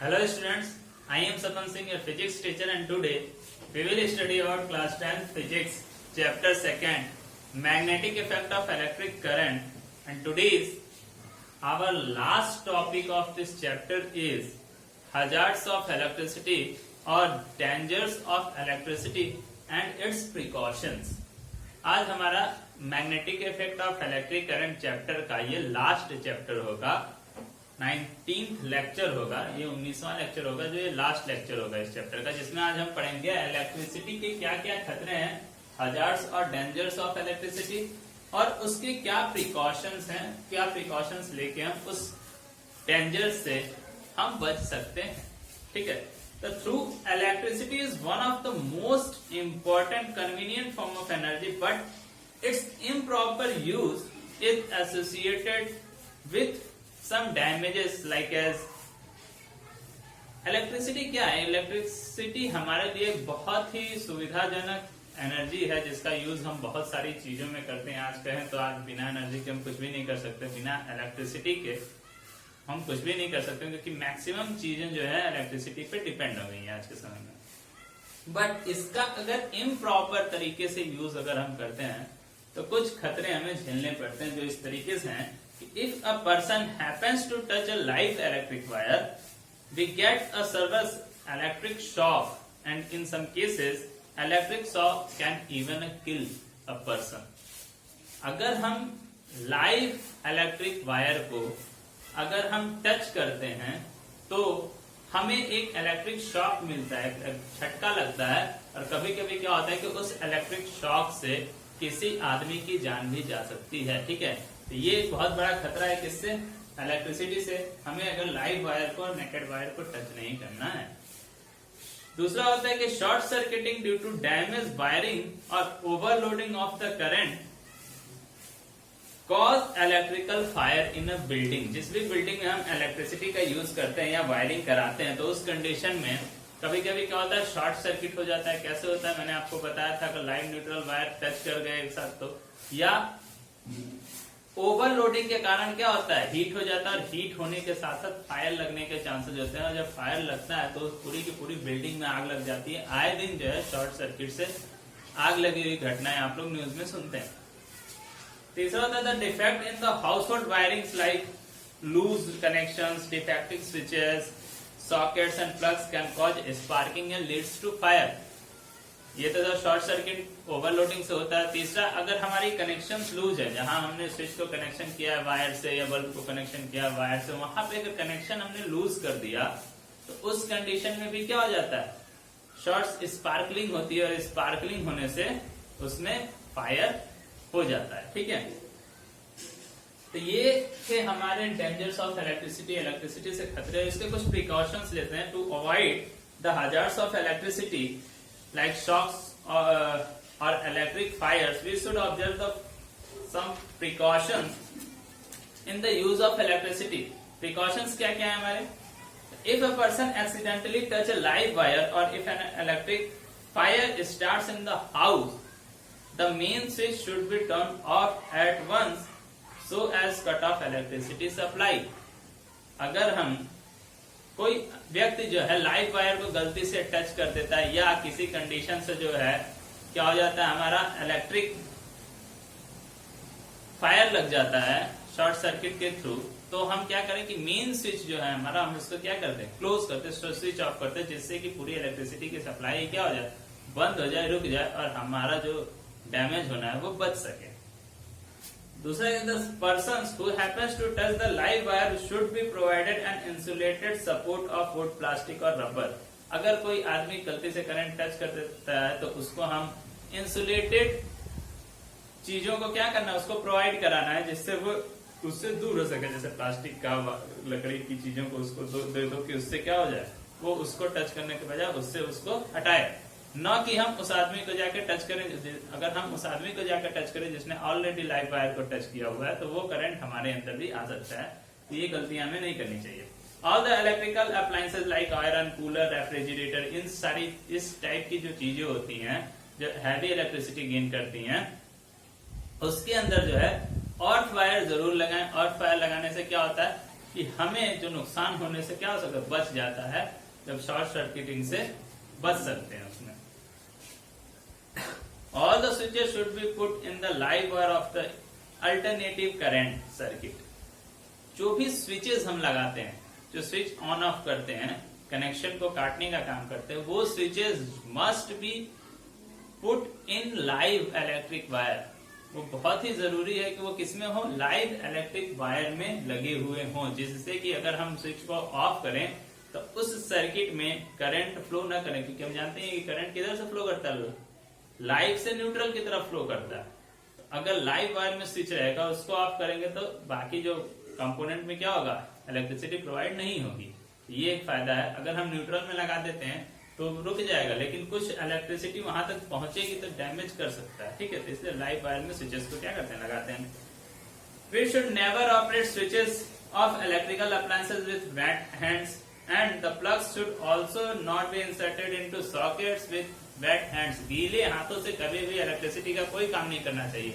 Hello students, I am Sapan Singh, your physics teacher, and today we will study about class 10 physics chapter 2nd magnetic effect of electric current, and today's our last topic of this chapter is hazards of electricity or dangers of electricity and its precautions. आज हमारा magnetic effect of electric current chapter का ये last chapter होगा, 19th lecture होगा, ये 19वां lecture होगा जो ये लास्ट लेक्चर होगा इस चैप्टर का, जिसमें आज हम पढ़ेंगे इलेक्ट्रिसिटी के क्या क्या खतरे हैं, हजार्ड्स और डेंजर्स ऑफ इलेक्ट्रिसिटी, और उसके क्या प्रिकॉशंस हैं, क्या प्रिकॉशंस लेके हम उस डेंजर से हम बच सकते हैं. ठीक है. The through electricity is one of the most important convenient form of energy, but its improper use is associated with some damages like as electricity. क्या है इलेक्ट्रिसिटी? हमारे लिए बहुत ही सुविधाजनक एनर्जी है जिसका यूज हम बहुत सारी चीजों में करते हैं. आज कहें तो आज बिना एनर्जी के हम कुछ भी नहीं कर सकते, बिना इलेक्ट्रिसिटी के हम कुछ भी नहीं कर सकते, क्योंकि मैक्सिमम चीजें जो है इलेक्ट्रिसिटी पे डिपेंड हो गई है आज के समय में. बट इसका अगर इम्प्रॉपर तरीके से यूज अगर हम करते हैं तो कुछ खतरे हमें झेलने पड़ते हैं, जो इस तरीके से हैं कि if a person happens to touch a live electric wire, we get a serious electric shock, and in some cases electric shock can even kill a person. अगर हम लाइव इलेक्ट्रिक वायर को अगर हम टच करते हैं तो हमें एक इलेक्ट्रिक शॉक मिलता है, झटका लगता है, और कभी कभी क्या होता है कि उस इलेक्ट्रिक शॉक से किसी आदमी की जान भी जा सकती है. ठीक है. तो ये एक बहुत बड़ा खतरा है किससे? इलेक्ट्रिसिटी से. हमें अगर लाइव वायर को, नेकेड वायर को टच नहीं करना है. दूसरा होता है कि short circuiting due to damage wiring और overloading of the current cause electrical fire in a building. जिस भी बिल्डिंग में हम इलेक्ट्रिसिटी का यूज करते हैं या वायरिंग कराते हैं तो उस कंडीशन में कभी कभी क्या होता है, शॉर्ट सर्किट हो जाता है. कैसे होता है? मैंने आपको बताया था कि लाइव न्यूट्रल वायर टच कर गए एक साथ, तो या ओवरलोडिंग के कारण क्या होता है, हीट हो जाता है, और हीट होने के साथ साथ फायर लगने के चांसेस होते हैं, और जब फायर लगता है तो पूरी की पूरी बिल्डिंग में आग लग जाती है. आए दिन जो है शॉर्ट सर्किट से आग लगी हुई घटनाएं आप लोग न्यूज में सुनते हैं. तीसरा होता है the defect in the household wirings like loose connections, defective switches, sockets and plugs can cause sparking and leads to fire. ये तो शॉर्ट सर्किट ओवरलोडिंग से होता है. तीसरा, अगर हमारी कनेक्शंस लूज है, जहां हमने स्विच को कनेक्शन किया है वायर से या बल्ब को कनेक्शन किया है वायर से, वहां पे अगर कनेक्शन हमने लूज कर दिया तो उस कंडीशन में भी क्या हो जाता है, शॉर्ट स्पार्कलिंग होती है, और स्पार्कलिंग होने से उसमें फायर हो जाता है. ठीक है. तो ये थे हमारे डेंजर्स ऑफ इलेक्ट्रिसिटी, इलेक्ट्रिसिटी से खतरे. इसके कुछ प्रिकॉशंस लेते हैं. To avoid the hazards of electricity like shocks और electric fires, we should observe the some precautions in the use of electricity. Precautions क्या क्या है हमारे? If a person accidentally touch a live wire और if an electric fire starts in the house, the main switch should be turned off at once so as cut off electricity supply. अगर हम कोई व्यक्ति जो है live wire को गलती से टच कर देता है या किसी कंडीशन से जो है क्या हो जाता है, हमारा इलेक्ट्रिक फायर लग जाता है शॉर्ट सर्किट के थ्रू, तो हम क्या करें कि मेन स्विच जो है हमारा, हम इसको क्या करते हैं, क्लोज करते हैं, स्विच ऑफ करते हैं, जिससे कि पूरी इलेक्ट्रिसिटी की सप्लाई क्या हो जाए, बंद हो जाए, रुक जाए, और हमारा जो डैमेज होना है वो बच सके. दूसरा, the persons who happens to touch the live wire should be provided an insulated support of wood, plastic और rubber. अगर कोई आदमी गलती से करंट टच कर देता है तो उसको हम इंसुलेटेड चीजों को क्या करना है, उसको प्रोवाइड कराना है, जिससे वो उससे दूर हो सके. जैसे प्लास्टिक का, लकड़ी की चीजों को उसको दे दो कि उससे क्या हो जाए, वो उसको टच करने के बजाय उससे उसको हटाए, न कि हम उस आदमी को जाकर टच करें. अगर हम उस आदमी को जाकर टच करें जिसने ऑलरेडी लाइव वायर को टच किया हुआ है तो वो करंट हमारे अंदर भी आ सकता है. तो ये गलतियां हमें नहीं करनी चाहिए. All the electrical appliances like iron cooler, refrigerator, इन सारी इस टाइप की जो चीजें होती हैं जो हैवी इलेक्ट्रिसिटी गेन करती हैं, उसके अंदर जो है अर्थ वायर जरूर लगाएं. अर्थ वायर लगाने से क्या होता है, कि हमें जो नुकसान होने से क्या हो सकता है, बच जाता है, जब शॉर्ट सर्किटिंग से बच सकते हैं उसमें। All the switches should be put in the live wire of the alternative current circuit. जो भी स्विचेस हम लगाते हैं, जो स्विच ऑन ऑफ करते हैं, कनेक्शन को काटने का काम करते हैं, वो switches must be put in live electric wire. वो बहुत ही जरूरी है कि वो किसमें हो, लाइव इलेक्ट्रिक वायर में लगे हुए हों, जिससे कि अगर हम स्विच को ऑफ करें तो उस सर्किट में करंट फ्लो ना करें, क्योंकि हम जानते हैं कि करंट किधर से फ्लो करता है, लाइव से न्यूट्रल की तरफ फ्लो करता है। अगर लाइव वायर में स्विच रहेगा, उसको ऑफ करेंगे तो बाकी जो कंपोनेंट में क्या होगा, इलेक्ट्रिसिटी प्रोवाइड नहीं होगी। ये एक फायदा है। अगर हम न्यूट्रल में लगा देते हैं तो रुक जाएगा, लेकिन कुछ इलेक्ट्रिसिटी वहां तक पहुंचेगी तो डैमेज कर सकता है, ठीक है। तो इसलिए लाइव वायर में स्विचेस को क्या करते हैं, लगाते हैं। We should never operate switches of electrical appliances with wet hands and the plugs should also not be inserted into sockets with wet hands. गीले हाथों से कभी भी इलेक्ट्रिसिटी का कोई काम नहीं करना चाहिए,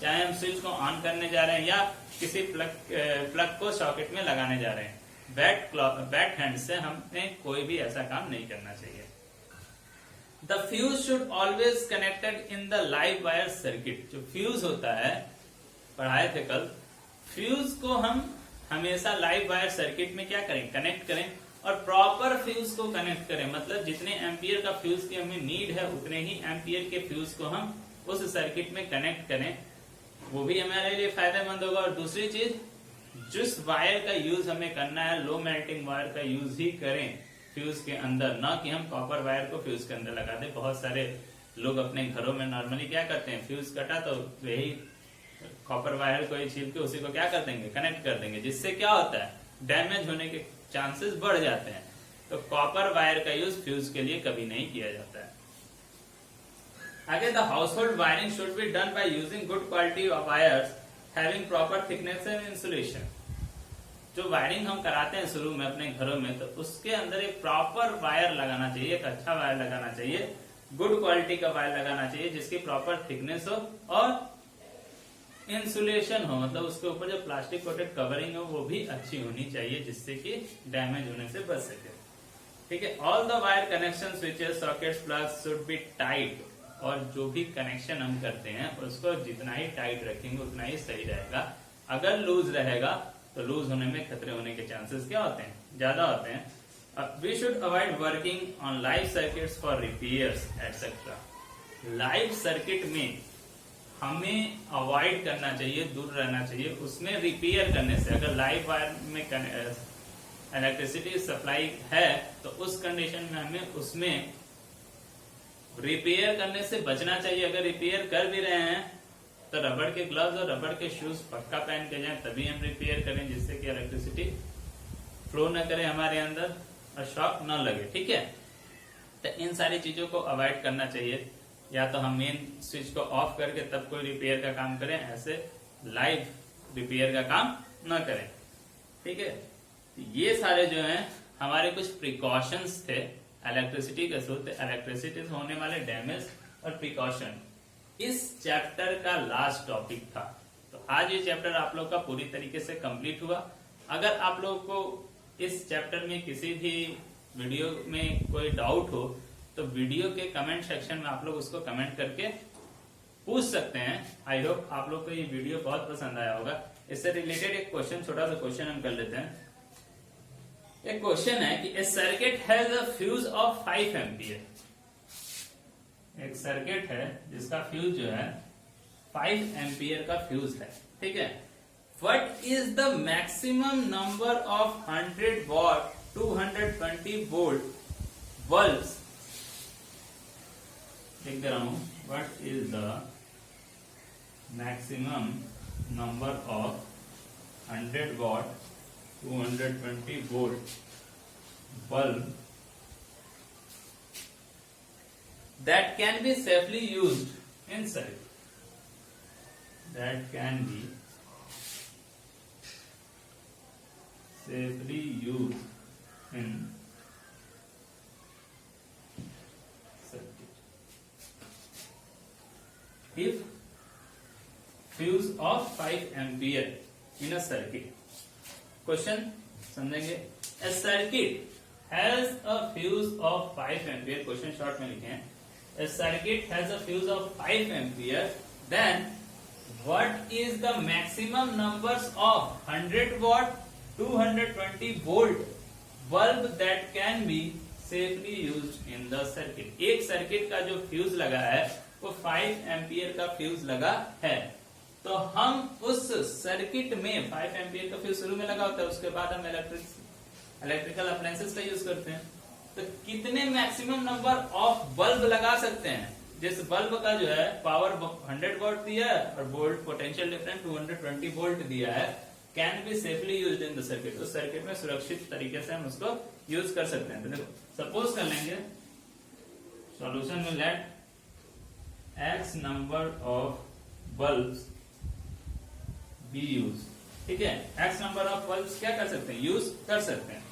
चाहे हम स्विच को ऑन करने जा रहे हैं या किसी प्लग को सॉकेट में लगाने जा रहे हैं। वेट हैंड से हमें कोई भी ऐसा काम नहीं करना चाहिए। The fuse should always connected in the live wire circuit. जो फ्यूज होता है, पढ़ाए थे कल, फ्यूज को हम हमेशा लाइव वायर सर्किट में क्या करें, कनेक्ट करें, और प्रॉपर फ्यूज को कनेक्ट करें। मतलब जितने एम्पियर का फ्यूज की हमें नीड है, उतने ही एम्पियर के फ्यूज को हम उस सर्किट में कनेक्ट करें, वो भी हमारे लिए फायदेमंद होगा। और दूसरी चीज, जिस वायर का यूज हमें करना है, लो मेल्टिंग वायर का यूज ही करें फ्यूज के अंदर, ना कि हम कॉपर वायर को फ्यूज के अंदर लगा दें। बहुत सारे लोग अपने घरों में नॉर्मली क्या करते हैं, फ्यूज कटा तो वही कॉपर वायर को ही छील के उसी को क्या कर देंगे, कनेक्ट कर देंगे, जिससे क्या होता है, डैमेज होने के चांसेस बढ़ जाते हैं। तो कॉपर वायर का यूज फ्यूज के लिए कभी नहीं किया जाता है। आगे, the household wiring should be done by using good quality of wires having proper thickness and insulation. जो वायरिंग हम कराते हैं शुरू में अपने घरों में, तो उसके अंदर एक प्रॉपर वायर लगाना चाहिए, एक अच्छा वायर लगाना चाहिए, गुड क्वालिटी का वायर लगाना चाहिए, जिसकी प्रॉपर थिकनेस हो और इंसुलेशन हो, मतलब उसके ऊपर जो प्लास्टिक कोटेड कवरिंग हो वो भी अच्छी होनी चाहिए, जिससे कि डैमेज होने से बच सके, ठीक है। All the wire connection, switches, sockets, plugs should be tight. और जो भी कनेक्शन हम करते हैं उसको जितना ही टाइट रखेंगे उतना ही सही रहेगा। अगर लूज रहेगा तो लूज होने में खतरे होने के चांसेस क्या होते हैं, ज्यादा होते हैं। We should avoid working on live circuits for repairs etcetera. Live circuit में हमें अवॉइड करना चाहिए, दूर रहना चाहिए उसमें रिपेयर करने से। अगर लाइव वायर में इलेक्ट्रिसिटी सप्लाई है तो उस कंडीशन में हमें उसमें रिपेयर करने से बचना चाहिए। अगर रिपेयर कर भी रहे हैं तो रबड़ के ग्लव्स और रबड़ के शूज पक्का पहन के जाएं, तभी हम रिपेयर करें, जिससे कि इलेक्ट्रिसिटी फ्लो न करे हमारे अंदर और शॉक न लगे, ठीक है। तो इन सारी चीजों को अवॉइड करना चाहिए। या तो हम मेन स्विच को ऑफ करके तब कोई रिपेयर का काम करें, ऐसे लाइव रिपेयर का काम न करें, ठीक है। ये सारे जो हैं हमारे कुछ प्रिकॉशंस थे इलेक्ट्रिसिटी के थ्रू, इलेक्ट्रिसिटी से होने वाले डैमेज और प्रिकॉशन इस चैप्टर का लास्ट टॉपिक था। तो आज ये चैप्टर आप लोग का पूरी तरीके से कंप्लीट हुआ। अगर आप लोग को इस चैप्टर में किसी भी वीडियो में कोई डाउट हो तो वीडियो के कमेंट सेक्शन में आप लोग उसको कमेंट करके पूछ सकते हैं। आई होप आप लोग को ये वीडियो बहुत पसंद आया होगा। इससे रिलेटेड एक क्वेश्चन, छोटा सा क्वेश्चन हम कर लेते हैं। एक क्वेश्चन है कि a circuit has a fuse of 5 ampere. एक सर्किट है जिसका फ्यूज जो है 5 एम्पियर का फ्यूज है, ठीक है। What is the maximum number of 100 watt 220 volt bulbs. लिख दे रहा हूं, what is the maximum number of 100 watt 220 volt bulb that can be safely used in circuit. That can be safely used in circuit. If fuse of 5 ampere in a circuit. Question समझेंगे। A circuit has a fuse of 5 ampere, question short में लिखे हैं, a circuit has a fuse of 5 ampere, then what is the maximum numbers of 100 watt 220 volt bulb that can be safely used in the circuit. एक circuit का जो fuse लगा है वो 5 ampere का फ्यूज लगा है, तो हम उस सर्किट में 5 एम्पियर का फ्यूज शुरू में लगा होता है, उसके बाद हम इलेक्ट्रिकल अप्लायंसेस का यूज करते हैं, तो कितने मैक्सिमम नंबर ऑफ बल्ब लगा सकते हैं। जिस बल्ब का जो है पावर 100 वोल्ट दिया है और वोल्ट पोटेंशियल डिफरेंस 220 वोल्ट दिया है, can be safely used in the circuit, उस सर्किट में सुरक्षित तरीके से हम उसको यूज कर सकते हैं। तो देखो सपोज कर लेंगे सॉल्यूशन में let x number of bulbs be use, ठीक है, x नंबर ऑफ बल्ब्स क्या कर सकते हैं, यूज कर सकते हैं।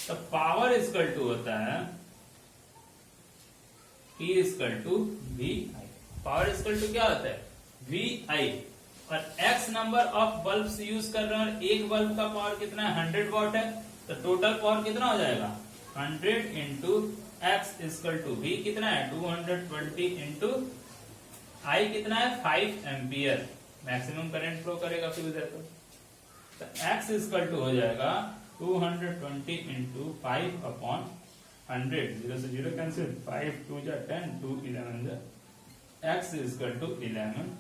तो पावर इक्वल टू होता है P equal to V I, power equal to क्या होता है वी आई, और x number of bulbs use कर रहे हैं, एक बल्ब का पावर कितना है 100 वॉट है, तो टोटल पावर कितना हो जाएगा 100 into x equal to V कितना है 220 इंटू आई कितना है 5 एम्पियर, मैक्सिमम करंट फ्लो करेगा फ्यूज है, तो x इक्वल टू हो जाएगा 220 इंटू 5 अपॉन 100, 0 से 0 कैंसिल, 5 2 जा 10, 2 11 जा, x इक्वल टू 11।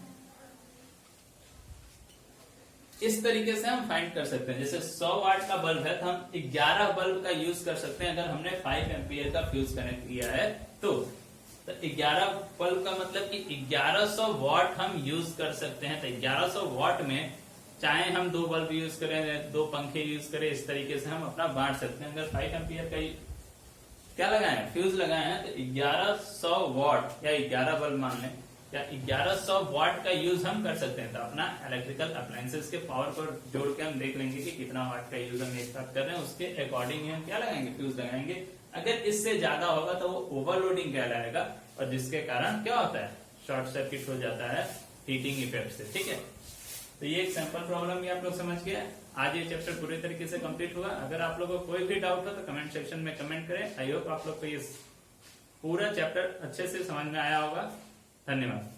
इस तरीके से हम फाइंड कर सकते हैं। जैसे 100 वाट का बल्ब है तो हम 11 बल्ब का यूज कर सकते हैं अगर हमने 5 एम्पियर का फ्यूज कनेक्ट किया है तो 11 बल्ब का मतलब कि 1100 वॉट हम यूज कर सकते हैं। तो 1100 वॉट में चाहे हम 2 बल्ब यूज करें, 2 पंखे यूज करें, इस तरीके से हम अपना बांट सकते हैं। अगर 5 एम्पियर का क्या लगाए हैं फ्यूज लगाए हैं तो 1100 वॉट या 11 बल्ब मान लें या 1100 वॉट का यूज हम कर सकते हैं। तो अपना इलेक्ट्रिकल अप्लायंसेस के पावर पर जोड़ के हम देख लेंगे कि कितना वाट का यूज हम एक साथ कर रहे हैं, उसके अकॉर्डिंग हम क्या लगाएंगे फ्यूज लगाएंगे। अगर इससे ज्यादा होगा तो वो ओवरलोडिंग कहलाएगा और जिसके कारण क्या होता है शॉर्ट सर्किट हो जाता है हीटिंग इफेक्ट से, ठीक है। तो ये एक सैंपल प्रॉब्लम भी आप लोग समझ गए। आज ये चैप्टर पूरी तरीके से कंप्लीट हुआ। अगर आप लोगों को कोई भी डाउट हो तो कमेंट सेक्शन में कमेंट करें। आई होप आप लोग को ये पूरा चैप्टर अच्छे से समझ में आया होगा। धन्यवाद।